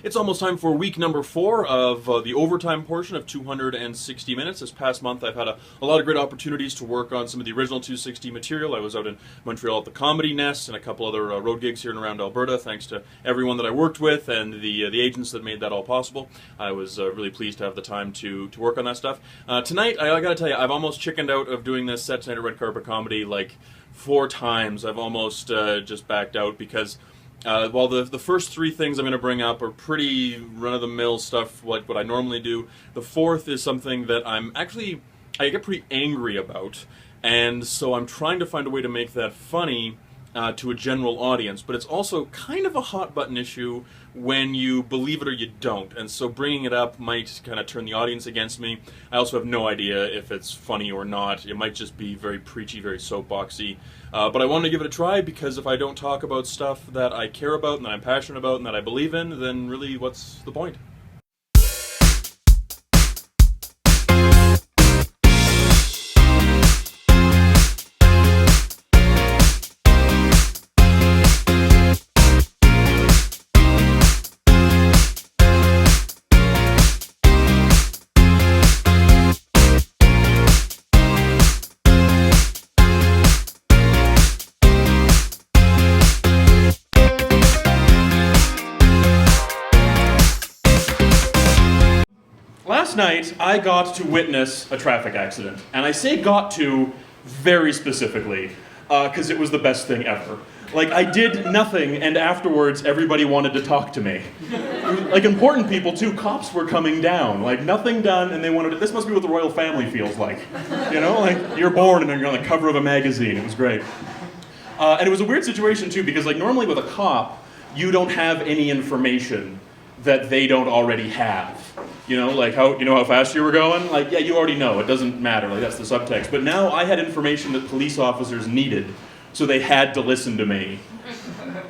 It's almost time for week number 4 of the overtime portion of 260 minutes. This past month I've had a lot of great opportunities to work on some of the original 260 material. I was out in Montreal at the Comedy Nest and a couple other road gigs here and around Alberta, thanks to everyone that I worked with and the agents that made that all possible. I was really pleased to have the time to work on that stuff. Tonight, I gotta tell you, I've almost chickened out of doing this set tonight at Red Carpet Comedy like 4 times. I've almost just backed out because while the first 3 things I'm going to bring up are pretty run-of-the-mill stuff like what I normally do, the 4th is something that I get pretty angry about, and so I'm trying to find a way to make that funny to a general audience, but it's also kind of a hot-button issue when you believe it or you don't, and so bringing it up might kind of turn the audience against me. I also have no idea if it's funny or not. It might just be very preachy, very soapboxy, but I wanted to give it a try because if I don't talk about stuff that I care about and that I'm passionate about and that I believe in, then really what's the point? Last night, I got to witness a traffic accident, and I say got to very specifically, because it was the best thing ever. Like, I did nothing, and afterwards, everybody wanted to talk to me. Like, important people, too. Cops were coming down. Like, nothing done, and they wanted to... This must be what the royal family feels like. You know? Like, you're born, and then you're on the cover of a magazine. It was great. And it was a weird situation, too, because, like, normally with a cop, you don't have any information that they don't already have. You know, like how fast you were going? Like, yeah, you already know. It doesn't matter. Like, that's the subtext. But now I had information that police officers needed, so they had to listen to me.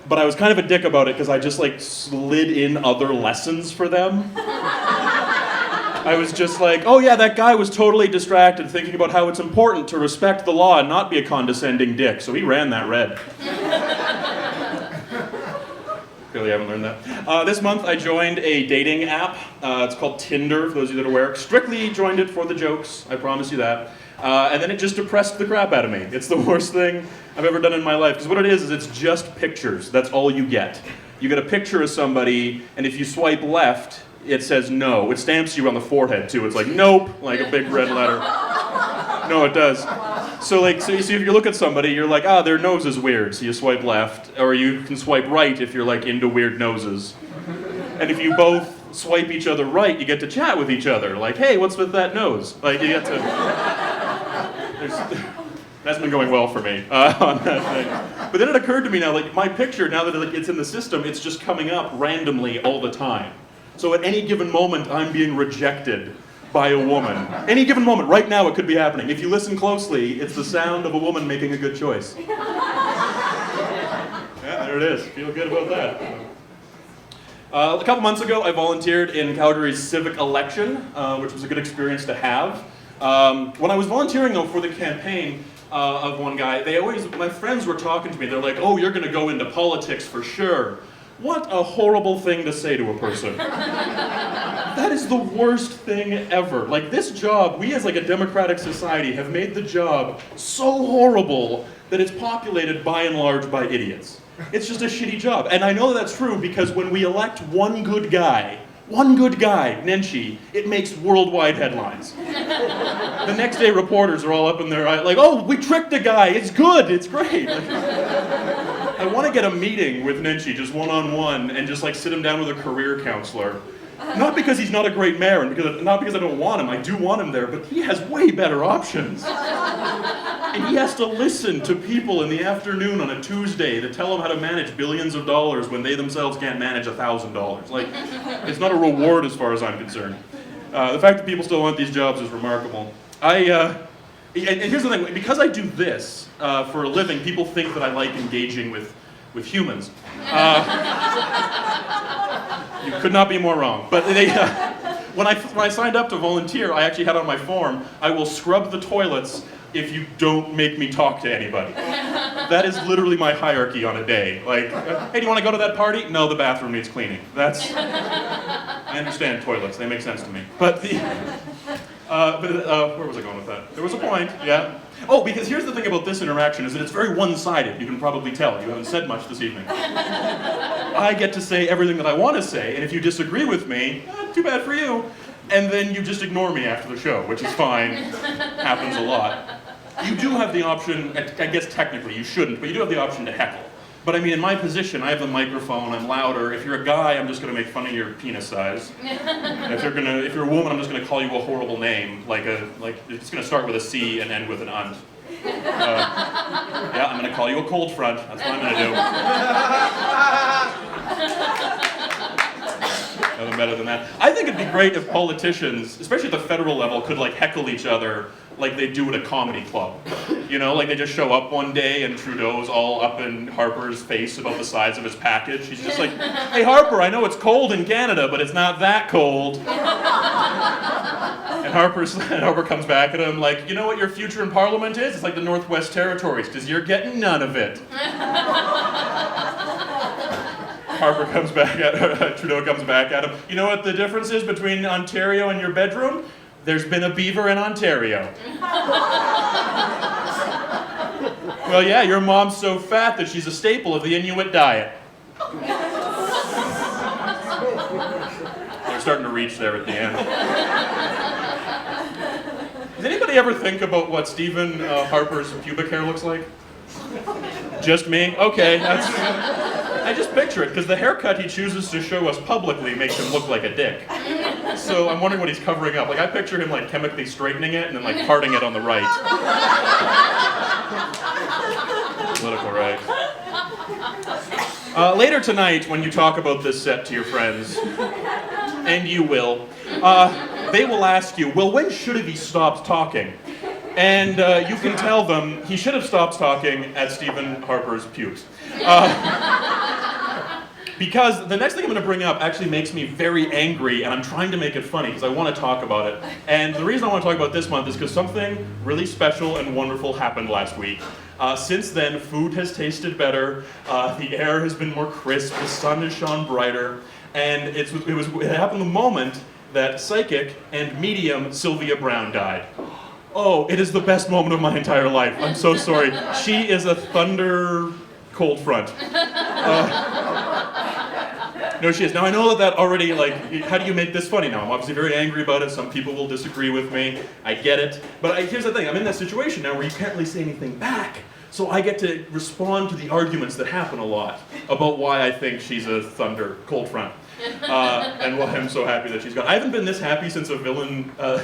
But I was kind of a dick about it because I just, like, slid in other lessons for them. I was just like, oh yeah, that guy was totally distracted thinking about how it's important to respect the law and not be a condescending dick, so he ran that red. Clearly haven't learned that. This month I joined a dating app. It's called Tinder, for those of you that are aware. Strictly joined it for the jokes, I promise you that. And then it just depressed the crap out of me. It's the worst thing I've ever done in my life. Because what it is it's just pictures. That's all you get. You get a picture of somebody, and if you swipe left, it says no. It stamps you on the forehead, too. It's like, nope, like a big red letter. No, it does. So you see, if you look at somebody, you're like, their nose is weird, so you swipe left. Or you can swipe right if you're, like, into weird noses. And if you both swipe each other right, you get to chat with each other. Like, hey, what's with that nose? Like, you get to... That's been going well for me on that thing. But then it occurred to me now, like, my picture, now that it's in the system, it's just coming up randomly all the time. So at any given moment, I'm being rejected by a woman. Any given moment, right now it could be happening. If you listen closely, it's the sound of a woman making a good choice. Yeah, there it is. Feel good about that. A couple months ago, I volunteered in Calgary's civic election, which was a good experience to have. When I was volunteering, though, for the campaign of one guy, my friends were talking to me. They're like, oh, you're going to go into politics for sure. What a horrible thing to say to a person. That is the worst thing ever. Like, this job, we as like a democratic society have made the job so horrible that it's populated by and large by idiots. It's just a shitty job. And I know that's true because when we elect one good guy, Nenshi, it makes worldwide headlines. The next day reporters are all up in their eye, like, oh, we tricked a guy, it's good, it's great. I want to get a meeting with Nenshi, just one-on-one, and just like sit him down with a career counselor. Not because he's not a great mayor, and not because I don't want him, I do want him there, but he has way better options. And he has to listen to people in the afternoon on a Tuesday that tell him how to manage billions of dollars when they themselves can't manage $1,000. Like, it's not a reward as far as I'm concerned. The fact that people still want these jobs is remarkable. And here's the thing, because I do this for a living, people think that I like engaging with humans. You could not be more wrong. But when I signed up to volunteer, I actually had on my form, I will scrub the toilets if you don't make me talk to anybody. That is literally my hierarchy on a day. Like, hey, do you want to go to that party? No, the bathroom needs cleaning. That's, I understand toilets, they make sense to me. But where was I going with that? There was a point, yeah. Oh, because here's the thing about this interaction, is that it's very one-sided. You can probably tell. You haven't said much this evening. I get to say everything that I want to say, and if you disagree with me, too bad for you. And then you just ignore me after the show, which is fine. Happens a lot. You do have the option, I guess technically you shouldn't, but you do have the option to heckle. But I mean, in my position, I have the microphone, I'm louder. If you're a guy, I'm just gonna make fun of your penis size. If you're a woman, I'm just gonna call you a horrible name, like it's gonna start with a C and end with an unt. Yeah, I'm gonna call you a cold front, that's what I'm gonna do. Nothing better than that. I think it'd be great if politicians, especially at the federal level, could like heckle each other like they do at a comedy club. You know, like they just show up one day and Trudeau's all up in Harper's face about the size of his package. He's just like, hey Harper, I know it's cold in Canada, but it's not that cold. And Harper comes back at him like, you know what your future in Parliament is? It's like the Northwest Territories, because you're getting none of it. Harper comes back at Trudeau comes back at him. You know what the difference is between Ontario and your bedroom? There's been a beaver in Ontario. Well, yeah, your mom's so fat that she's a staple of the Inuit diet. They're starting to reach there at the end. Does anybody ever think about what Stephen Harper's pubic hair looks like? Just me? Okay, I just picture it, because the haircut he chooses to show us publicly makes him look like a dick. So I'm wondering what he's covering up. Like, I picture him like chemically straightening it and then like parting it on the right. Political right. Later tonight, when you talk about this set to your friends, and you will, they will ask you, well, when should have he stopped talking? And you can tell them he should have stopped talking at Stephen Harper's pubes. Because the next thing I'm going to bring up actually makes me very angry, and I'm trying to make it funny because I want to talk about it. And the reason I want to talk about this month is because something really special and wonderful happened last week. Since then, food has tasted better, the air has been more crisp, the sun has shone brighter, and it happened the moment that psychic and medium Sylvia Brown died. Oh, it is the best moment of my entire life. I'm so sorry. She is a thunder cold front. No, she is. Now I know that already, like, how do you make this funny now? I'm obviously very angry about it. Some people will disagree with me. I get it. But here's the thing. I'm in that situation now where you can't really say anything back. So I get to respond to the arguments that happen a lot about why I think she's a thunder cold front. And why I'm so happy that she's gone. I haven't been this happy since a villain, I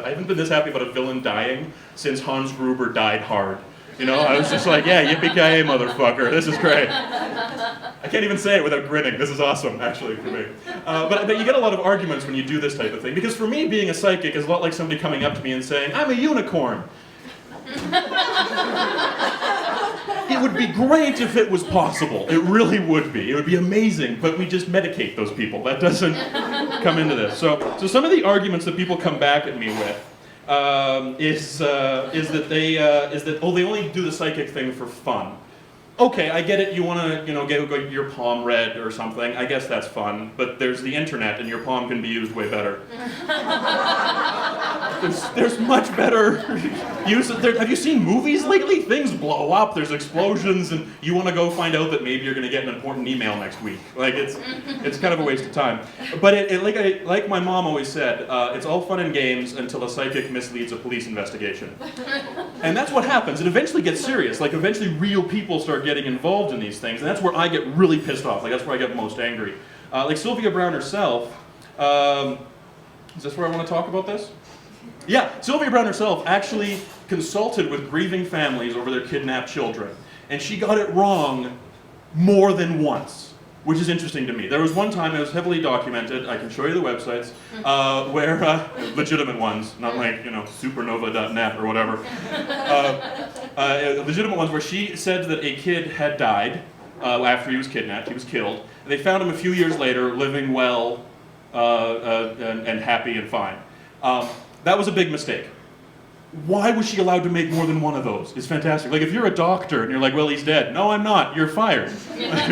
haven't been this happy about a villain dying since Hans Gruber died hard. You know, I was just like, yeah, yippee-ki-yay, motherfucker, this is great. I can't even say it without grinning. This is awesome, actually, for me. But you get a lot of arguments when you do this type of thing. Because for me, being a psychic is a lot like somebody coming up to me and saying, I'm a unicorn. It would be great if it was possible. It really would be. It would be amazing, but we just medicate those people. That doesn't come into this. So some of the arguments that people come back at me with is that they only do the psychic thing for fun. Okay, I get it. You want to, get your palm read or something. I guess that's fun. But there's the internet, and your palm can be used way better. There's much better use. Have you seen movies lately? Things blow up. There's explosions, and you want to go find out that maybe you're going to get an important email next week. Like it's kind of a waste of time. But like my mom always said, it's all fun and games until a psychic misleads a police investigation. And that's what happens. It eventually gets serious. Like eventually, real people start getting involved in these things, and that's where I get really pissed off. Like that's where I get most angry. Like Sylvia Brown herself. Is this where I want to talk about this? Yeah, Sylvia Brown herself actually consulted with grieving families over their kidnapped children, and she got it wrong more than once, which is interesting to me. There was one time, it was heavily documented, I can show you the websites, where, legitimate ones, not like, supernova.net or whatever, legitimate ones where she said that a kid had died after he was kidnapped, he was killed. They found him a few years later, living well and happy and fine. That was a big mistake. why was she allowed to make more than one of those? It's fantastic. Like if you're a doctor and you're like, well, he's dead. No, I'm not. You're fired. Like,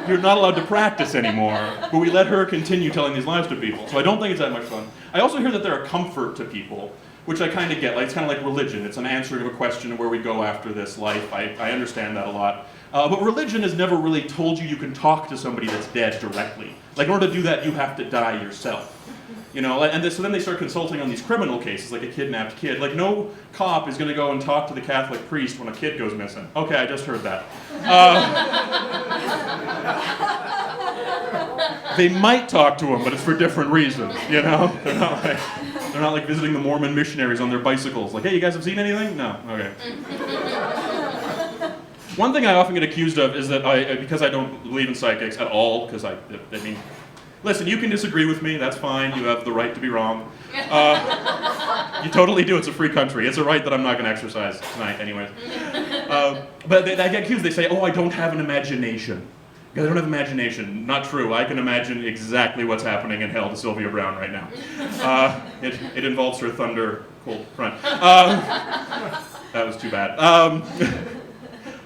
you're not allowed to practice anymore. But we let her continue telling these lies to people. So I don't think it's that much fun. I also hear that they're a comfort to people, which I kind of get. Like, it's kind of like religion. It's an answering of a question of where we go after this life. I understand that a lot. But religion has never really told you can talk to somebody that's dead directly. Like in order to do that, you have to die yourself. You know, and so then they start consulting on these criminal cases, like a kidnapped kid. Like no cop is going to go and talk to the Catholic priest when a kid goes missing. Okay, I just heard that. They might talk to him, but it's for different reasons. You know, they're not like visiting the Mormon missionaries on their bicycles. Like, hey, you guys have seen anything? No. Okay. One thing I often get accused of is that because I don't believe in psychics at all, because I mean. Listen, you can disagree with me, that's fine, you have the right to be wrong. You totally do, it's a free country. It's a right that I'm not going to exercise tonight anyways. But I get accused, they say, oh, I don't have an imagination. Because I don't have imagination. Not true, I can imagine exactly what's happening in hell to Sylvia Browne right now. It involves her thunder cold front. That was too bad.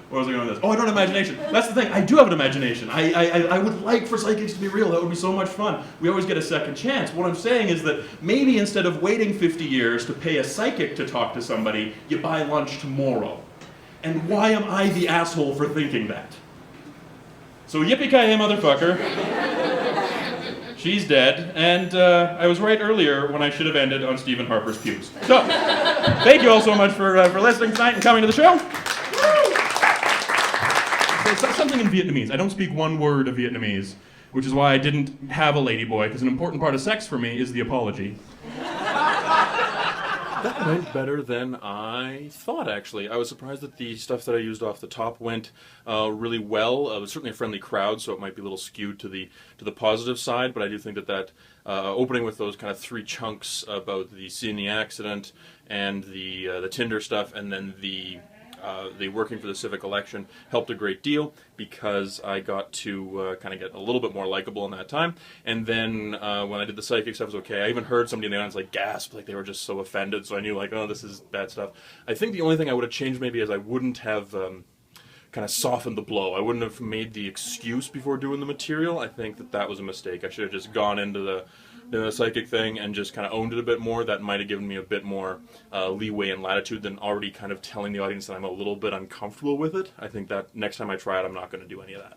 Where was I going with this? Oh, I don't have imagination. That's the thing. I do have an imagination. I would like for psychics to be real. That would be so much fun. We always get a second chance. What I'm saying is that maybe instead of waiting 50 years to pay a psychic to talk to somebody, you buy lunch tomorrow. And why am I the asshole for thinking that? So yippee-ki-yay, motherfucker. She's dead. And I was right earlier when I should have ended on Stephen Harper's pews. So, thank you all so much for listening tonight and coming to the show. It's something in Vietnamese. I don't speak one word of Vietnamese, which is why I didn't have a ladyboy, because an important part of sex for me is the apology. That went better than I thought, actually. I was surprised that the stuff that I used off the top went really well. It was certainly a friendly crowd, so it might be a little skewed to the positive side, but I do think that opening with those kind of three chunks about the seeing the accident and the Tinder stuff, and then the working for the civic election helped a great deal because I got to kind of get a little bit more likable in that time. And then when I did the psychic stuff, it was okay. I even heard somebody in the audience like gasp, like they were just so offended. So I knew like, oh, this is bad stuff. I think the only thing I would have changed maybe is I wouldn't have kind of softened the blow. I wouldn't have made the excuse before doing the material. I think that was a mistake. I should have just gone into the psychic thing and just kind of owned it a bit more. That might have given me a bit more leeway and latitude than already kind of telling the audience that I'm a little bit uncomfortable with it. I think that next time I try it, I'm not going to do any of that.